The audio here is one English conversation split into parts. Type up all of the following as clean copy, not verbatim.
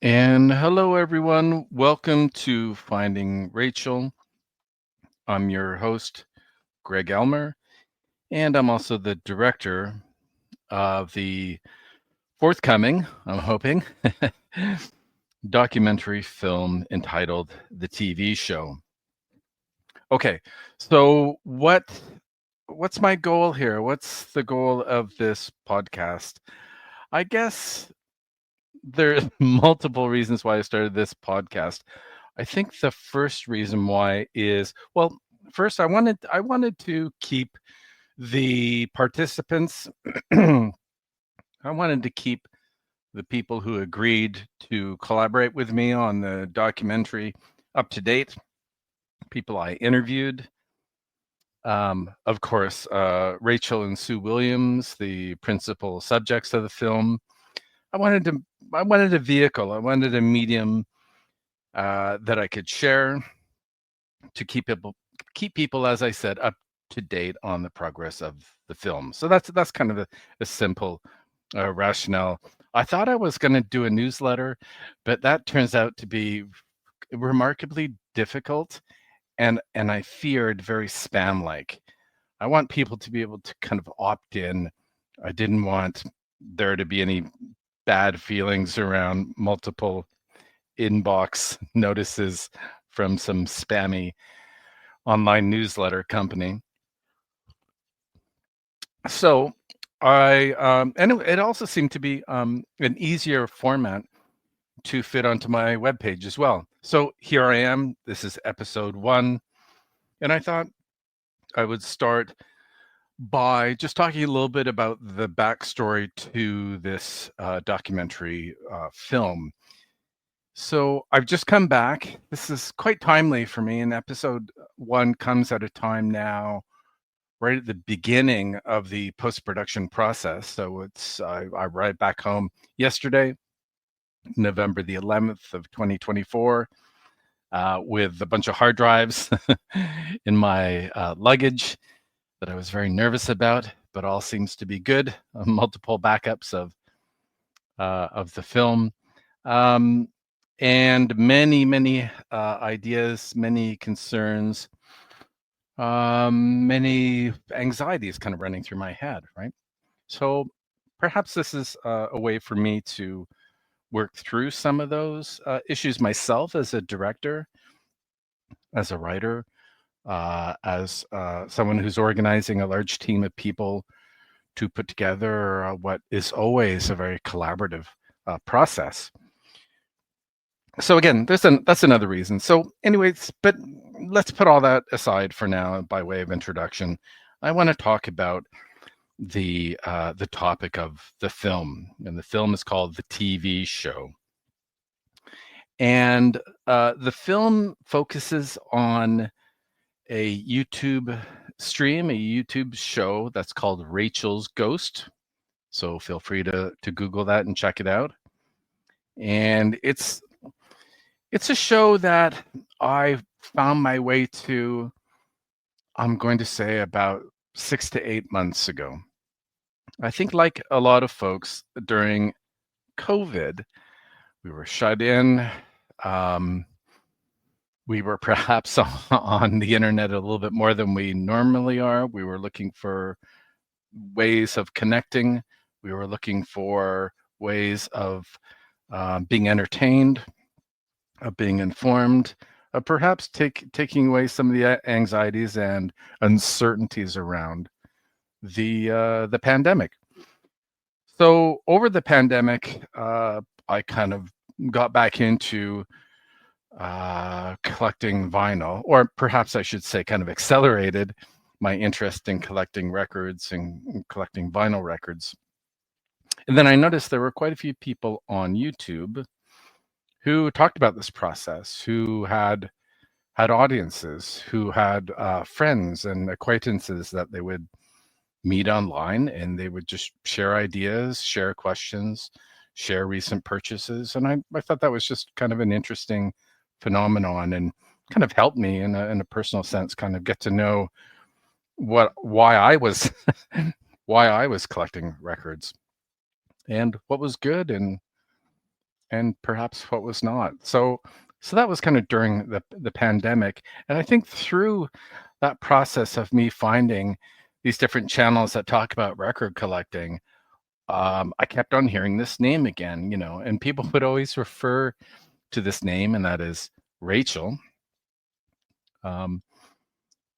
And hello, everyone. Welcome to Finding Rachel. I'm your host, Greg Elmer, and I'm also the director of the forthcoming, I'm hoping, documentary film entitled The TV Show. Okay, so what's my goal here? What's the goal of this podcast? I guess there are multiple reasons why I started this podcast. I think the first reason why is, well, first I wanted to keep the participants I wanted to keep the people who agreed to collaborate with me on the documentary up to date, people I interviewed. Of course, Rachel and Sue Williams, the principal subjects of the film. I wanted to I wanted a vehicle, I wanted a medium that I could share to keep people, as I said, up to date on the progress of the film. So that's kind of a simple rationale. I thought I was going to do a newsletter, but that turns out to be remarkably difficult, and I feared very spam like. I want people to be able to kind of opt in. I didn't want there to be any bad feelings around multiple inbox notices from some spammy online newsletter company. So and it also seemed to be an easier format to fit onto my webpage as well. So here I am. This is episode 1, and I thought I would start by just talking a little bit about the backstory to this documentary film. So I've just come back. This is quite timely for me, and episode 1 comes at a time now right at the beginning of the post-production process. So I arrived back home yesterday, November the 11th of 2024, with a bunch of hard drives in my luggage that I was very nervous about, but all seems to be good. Multiple backups of the film, um, and many ideas, many concerns, many anxieties kind of running through my head, right? So perhaps this is a way for me to work through some of those issues myself as a director, as a writer, as someone who's organizing a large team of people to put together what is always a very collaborative process. So again, that's another reason. So anyways, but let's put all that aside for now by way of introduction. I want to talk about the topic of the film, and the film is called The TV Show. And the film focuses on a YouTube stream, a YouTube show that's called Rachel's Ghost. So feel free to Google that and check it out. And it's a show that I found my way to, I'm going to say, about 6 to 8 months ago. I think, like a lot of folks during COVID, we were shut in. Um, we were perhaps on the internet a little bit more than we normally are. We were looking for ways of connecting. We were looking for ways of being entertained, of being informed, perhaps taking away some of the anxieties and uncertainties around the pandemic. So over the pandemic, I kind of got back into collecting vinyl, or perhaps I should say, kind of accelerated my interest in collecting records and collecting vinyl records. And then I noticed there were quite a few people on YouTube who talked about this process, who had audiences, who had friends and acquaintances that they would meet online, and they would just share ideas, share questions, share recent purchases. And I thought that was just kind of an interesting phenomenon, and kind of helped me in a personal sense kind of get to know why I was why I was collecting records, and what was good, and and perhaps what was not. So that was kind of during the pandemic, and I think through that process of me finding these different channels that talk about record collecting, I kept on hearing this name again, and people would always refer to this name, and that is Rachel, um,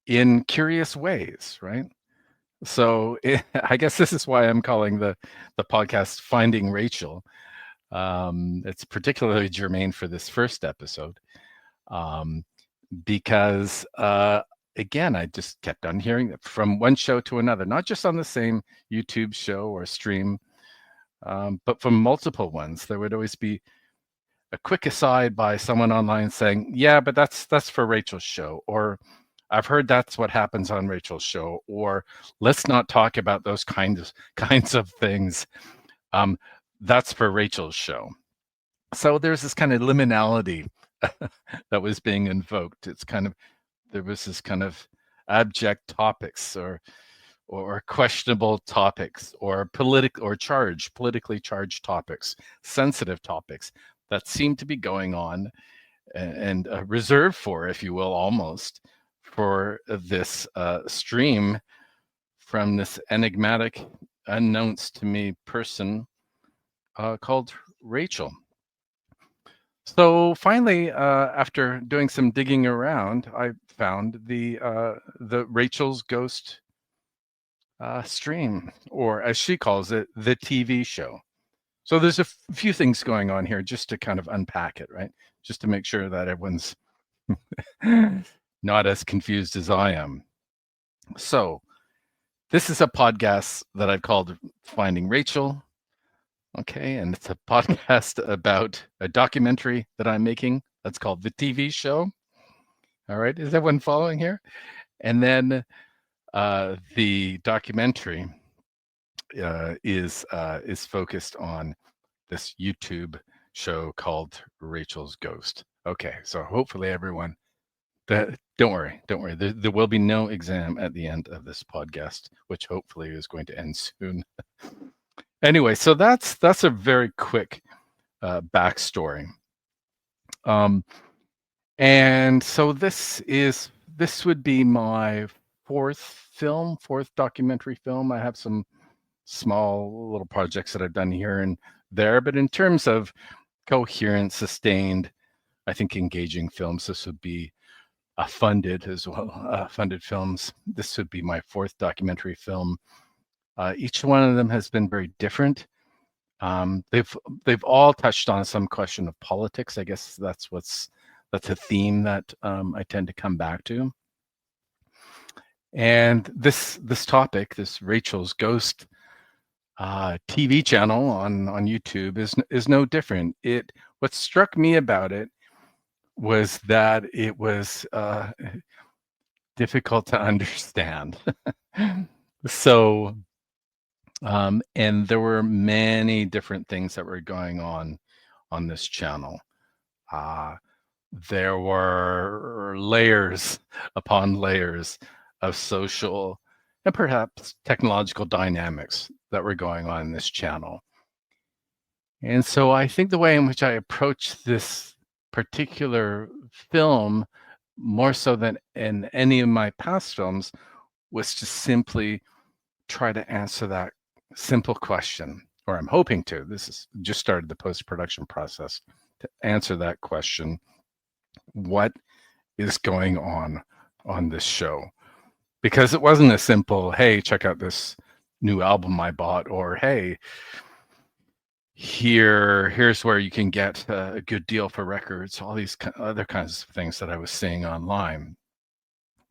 in curious ways, right? So I guess this is why I'm calling the podcast "Finding Rachel." It's particularly germane for this first episode, um, because again, I just kept on hearing it from one show to another, not just on the same YouTube show or stream, but from multiple ones. There would always be a quick aside by someone online saying, "Yeah, but that's for Rachel's show," or "I've heard that's what happens on Rachel's show," or "Let's not talk about those kinds of things. Um, that's for Rachel's show." So there's this kind of liminality that was being invoked. There was this kind of abject topics or questionable topics or politically charged topics, sensitive topics that seem to be going on and reserved for, if you will, almost for this stream from this enigmatic, unknowns to me person called Rachel. So finally, after doing some digging around, I found the Rachel's Ghost stream, or as she calls it, the TV show. So there's a few things going on here just to kind of unpack it, right? Just to make sure that everyone's not as confused as I am. So this is a podcast that I've called Finding Rachel. Okay, and it's a podcast about a documentary that I'm making that's called The TV Show. All right, is everyone following here? And then the documentary is focused on this YouTube show called Rachel's Ghost. Okay, so hopefully everyone, don't worry. There will be no exam at the end of this podcast, which hopefully is going to end soon. Anyway, so that's a very quick backstory. And so this would be my fourth documentary film. I have some small little projects that I've done here and there, but in terms of coherent, sustained, I think engaging films, this would be funded as well. Funded films. This would be my fourth documentary film. Each one of them has been very different. They've all touched on some question of politics. I guess that's a theme that I tend to come back to. And this topic, this Rachel's Ghost TV channel on YouTube is no different. What struck me about it was that it was difficult to understand. So, and there were many different things that were going on this channel. There were layers upon layers of social and perhaps technological dynamics that were going on in this channel. And so I think the way in which I approached this particular film, more so than in any of my past films, was to simply try to answer that simple question, or I'm hoping to. This is just started the post-production process to answer that question. What is going on this show? Because it wasn't a simple, hey, check out this new album I bought, or hey, here's where you can get a good deal for records, all these other kinds of things that I was seeing online.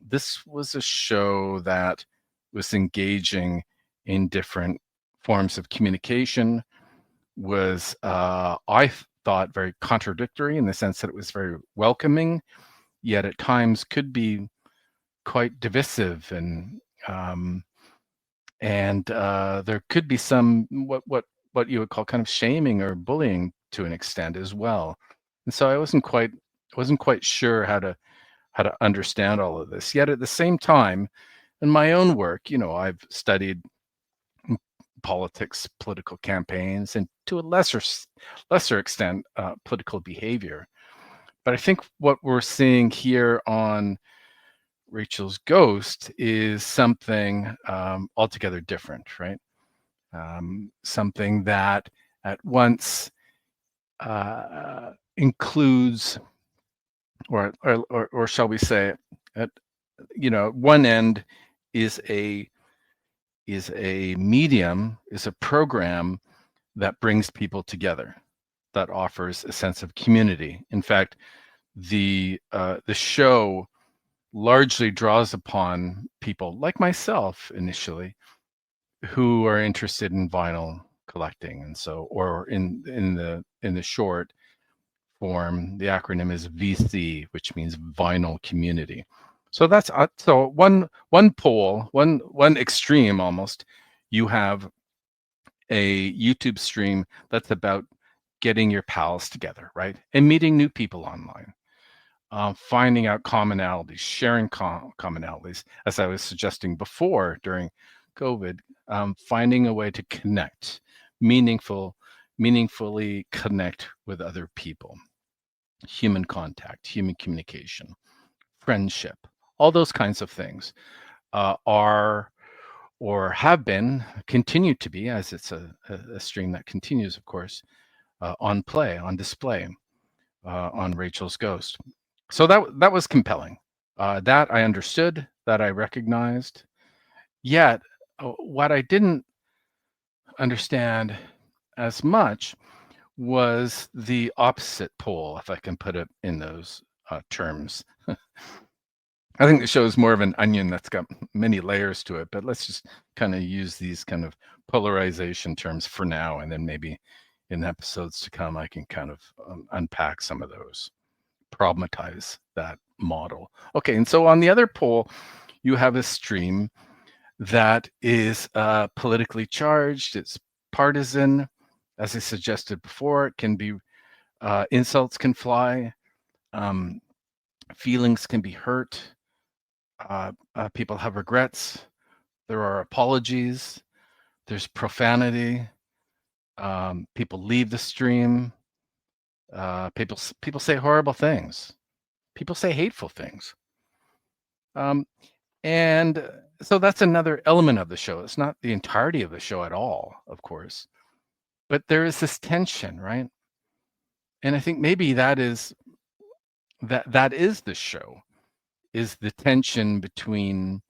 This was a show that was engaging in different forms of communication, was I thought very contradictory in the sense that it was very welcoming, yet at times could be quite divisive, and there could be some what you would call kind of shaming or bullying to an extent as well. And so I wasn't quite sure how to understand all of this. Yet at the same time, in my own work, I've studied politics, political campaigns, and to a lesser extent, political behavior. But I think what we're seeing here on Rachel's Ghost is something altogether different, right? Something that at once includes, or shall we say, at one end is a medium, is a program that brings people together, that offers a sense of community. In fact, the show largely draws upon people like myself initially, who are interested in vinyl collecting, and so, or in the short form, the acronym is VC, which means Vinyl Community. So that's so one pole, one extreme almost. You have a YouTube stream that's about getting your pals together, right, and meeting new people online. Finding out commonalities, sharing commonalities, as I was suggesting before during COVID, finding a way to connect, meaningfully connect with other people, human contact, human communication, friendship, all those kinds of things are, or have been, continue to be, as it's a stream that continues, of course, on display on Rachel's Ghost. So that was compelling. That I understood, that I recognized. Yet, what I didn't understand as much was the opposite pole, if I can put it in those terms. I think the show is more of an onion that's got many layers to it, but let's just kind of use these kind of polarization terms for now, and then maybe in episodes to come, I can kind of unpack some of those, problematize that model. Okay, and so on the other pole, you have a stream that is politically charged. It's partisan, as I suggested before. It can be insults can fly, feelings can be hurt. People have regrets. There are apologies. There's profanity. People leave the stream. People say horrible things. People say hateful things. And so that's another element of the show. It's not the entirety of the show at all, of course, but there is this tension, right? And I think maybe that is the show, is the tension between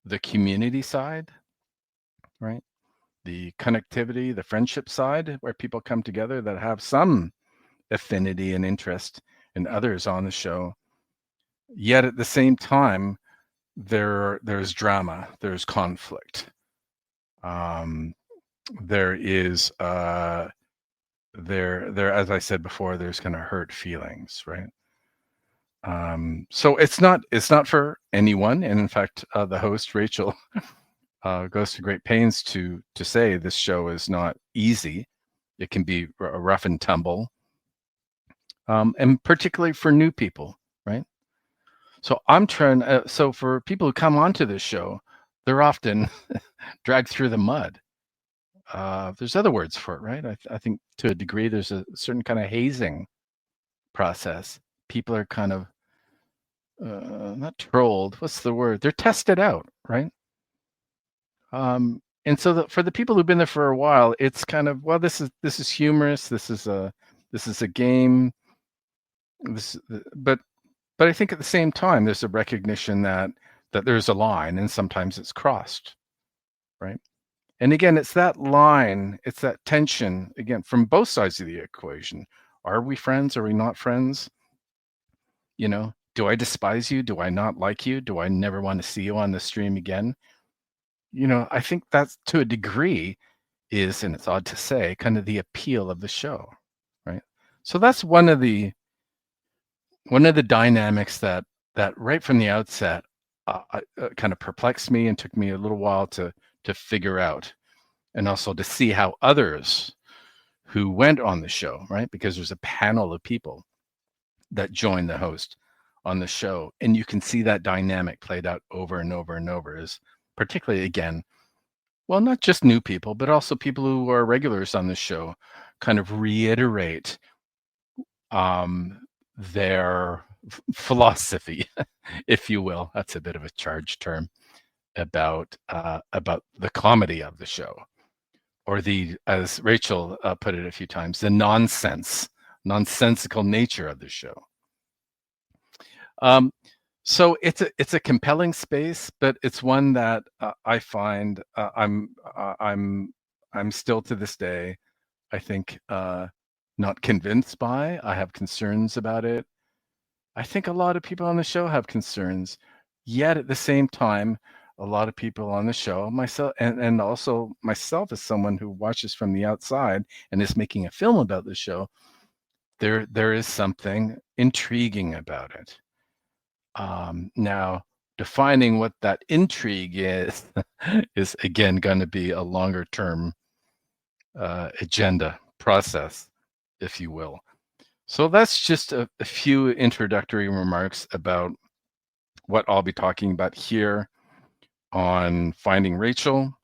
the community side, right? The connectivity, the friendship side, where people come together that have some affinity and interest in others on the show. Yet at the same time, there's drama, there's conflict. There is there, as I said before, there's kind of hurt feelings, right? So it's not for anyone, and in fact, the host Rachel goes to great pains to say this show is not easy. It can be a rough and tumble, and particularly for new people, right? So I'm trying. So for people who come onto this show, they're often dragged through the mud. There's other words for it, right? I think to a degree there's a certain kind of hazing process. People are kind of not trolled. What's the word? They're tested out, right? And so for the people who've been there for a while, it's kind of, well, this is humorous. This is a game. But I think at the same time, there's a recognition that there's a line, and sometimes it's crossed, right? And again, it's that line, it's that tension, again, from both sides of the equation. Are we friends? Are we not friends? Do I despise you? Do I not like you? Do I never want to see you on the stream again? I think that's, to a degree, is, and it's odd to say, kind of the appeal of the show, right? So that's one of the dynamics that right from the outset kind of perplexed me and took me a little while to figure out, and also to see how others who went on the show, right? Because there's a panel of people that join the host on the show, and you can see that dynamic played out over and over and over, is particularly, again, well, not just new people, but also people who are regulars on the show, kind of reiterate um, their philosophy, if you will. That's a bit of a charged term about the comedy of the show, or the, as Rachel put it a few times, the nonsensical nature of the show. Um, so it's a compelling space, but it's one that I find I'm still to this day, I think, not convinced by. I have concerns about it. I think a lot of people on the show have concerns. Yet at the same time, a lot of people on the show, myself, and also myself as someone who watches from the outside and is making a film about the show, there is something intriguing about it. Now, defining what that intrigue is is again going to be a longer term agenda process, if you will. So that's just a few introductory remarks about what I'll be talking about here on Finding Rachel.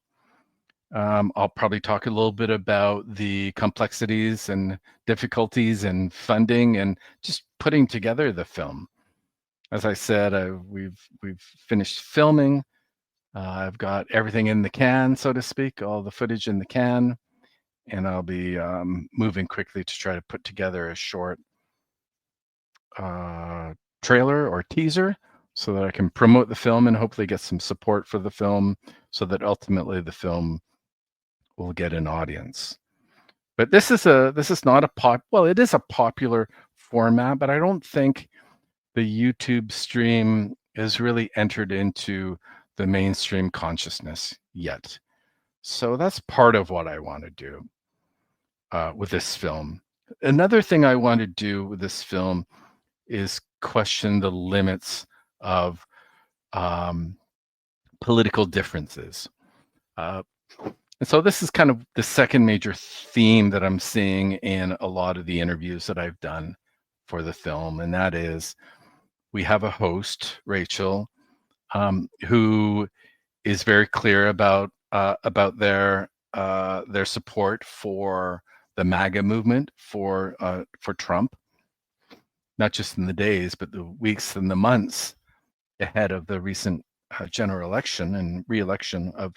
I'll probably talk a little bit about the complexities and difficulties in funding and just putting together the film. As I said, we've finished filming. I've got everything in the can, so to speak, all the footage in the can, and I'll be moving quickly to try to put together a short trailer or teaser so that I can promote the film and hopefully get some support for the film so that ultimately the film will get an audience. But this is not it is a popular format, but I don't think the YouTube stream has really entered into the mainstream consciousness yet. So that's part of what I want to do with this film. Another thing I want to do with this film is question the limits of political differences. And so this is kind of the second major theme that I'm seeing in a lot of the interviews that I've done for the film, and that is we have a host, Rachel, who is very clear about their support for the MAGA movement for Trump, not just in the days, but the weeks and the months ahead of the recent general election and re-election of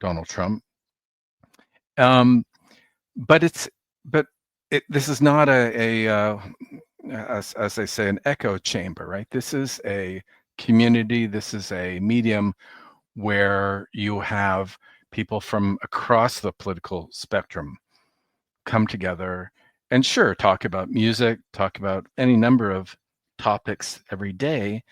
Donald Trump. But this is not as they say, an echo chamber, right? This is a community. This is a medium where you have people from across the political spectrum come together and sure, talk about music, talk about any number of topics every day.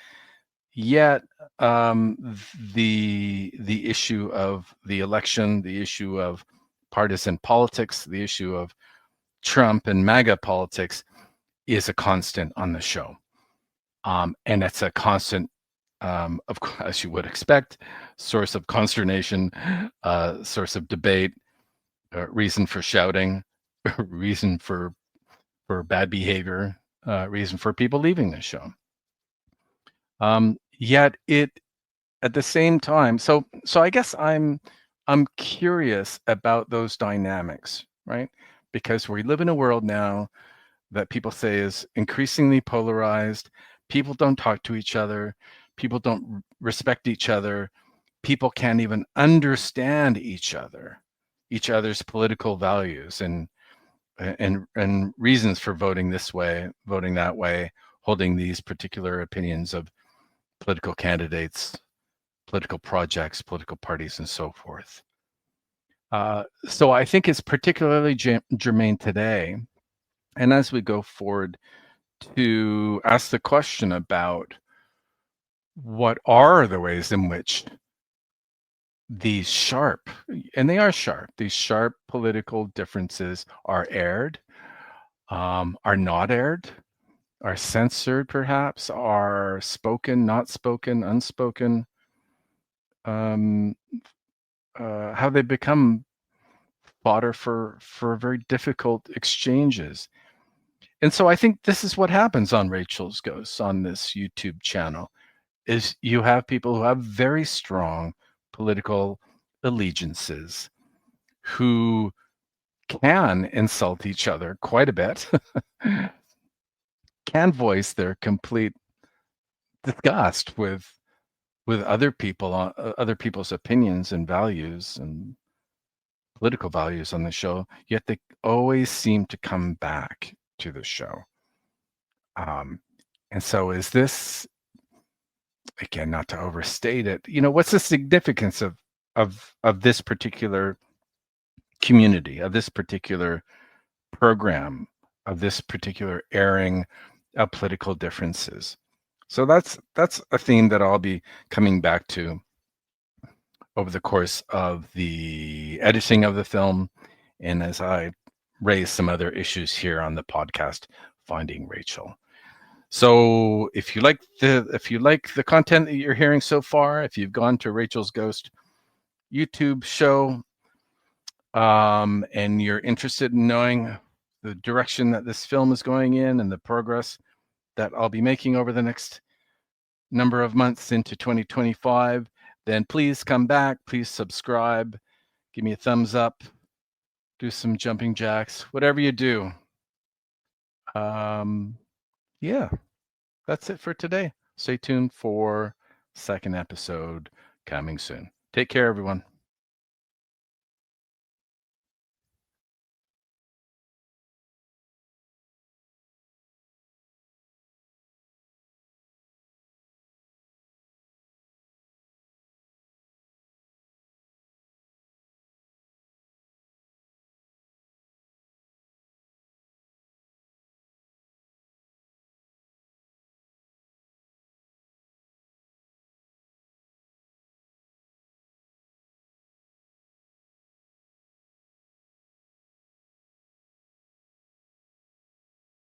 Yet the issue of the election, the issue of partisan politics, the issue of Trump and MAGA politics is a constant on the show. And it's a constant, of course, as you would expect, source of consternation, source of debate, reason for shouting, reason for bad behavior, reason for people leaving the show. Yet it, at the same time, so I guess I'm curious about those dynamics, right? Because we live in a world now that people say is increasingly polarized. People don't talk to each other. People don't respect each other. People can't even understand each other's political values and reasons for voting this way, voting that way, holding these particular opinions of political candidates, political projects, political parties, and so forth. So I think it's particularly germane today. And as we go forward, to ask the question about what are the ways in which these sharp, and they are sharp, these sharp political differences are aired, are not aired, are censored perhaps, are spoken, not spoken, unspoken, how they become fodder for very difficult exchanges. And so I think this is what happens on Rachel's Ghosts on this YouTube channel, is you have people who have very strong political allegiances, who can insult each other quite a bit, can voice their complete disgust with other people, other people's opinions and values and political values on the show, yet they always seem to come back to the show. And so is this, again, not to overstate it, what's the significance of this particular community, of this particular program, of this particular airing of political differences? So that's a theme that I'll be coming back to over the course of the editing of the film, and as I raise some other issues here on the podcast, Finding Rachel. So if you like the content that you're hearing so far, if you've gone to Rachel's Ghost YouTube show, and you're interested in knowing the direction that this film is going in and the progress that I'll be making over the next number of months into 2025, then please come back, please subscribe, give me a thumbs up, do some jumping jacks, whatever you do. Yeah, that's it for today. Stay tuned for second episode coming soon. Take care, everyone.